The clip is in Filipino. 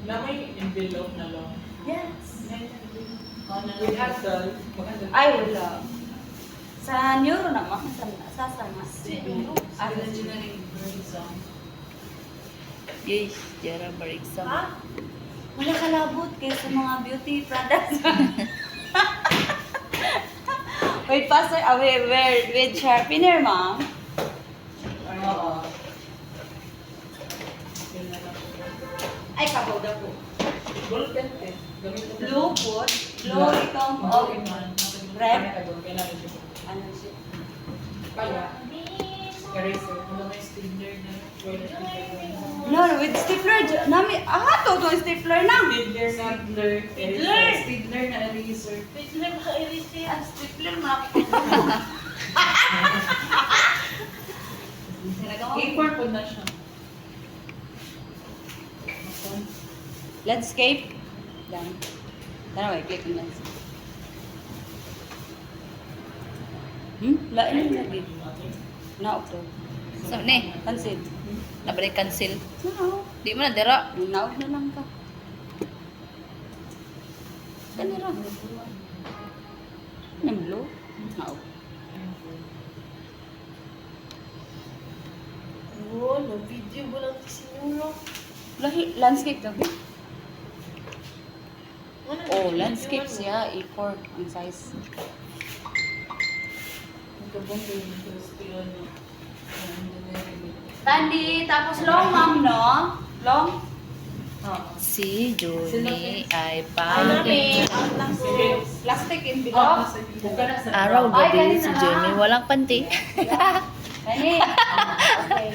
Na may envelope na lang. Yes. With hassle. Maganda. Ay, wala. Sa neuro naman, sa sama. Engineering exam. Yes, Jara Barigsa. Ha? Wala kalabot kayo sa mga beauty products. Wait, Pastor, with sharpener, ma'am. Oo. Ay, kabaw na po. Gold pen eh. Gamit ko. Blue po. Blue itong red. Kailangan siya. Ano siya? Kaya. Eraser. Wala may stapler na. No, with stapler. Nami, to stapler na. Stapler. Stapler na eraser. Stapler maka-eraser. Stapler maka A4 po na siya. Landscape. Lang. Tara, may click ang landscape. Lain lagi. Naop to. So, ne, Cancel. nabalik cancel. No. Di mo na, dira. Naop na lang ka. Kanira. Yung blue. Naop. Oh, no video mo lang si Nuro. Lahi, landscape daw. Ano Oh, video landscape mo? siya. A4 ang size. Magkabong ko yung industry ano. Engineering. Tandy, tapos long, ma'am, no? Long? Si Johnny ay Mami. pangit. Plastic envelope. Araw gabi si Johnny walang panty. Kani. Okay.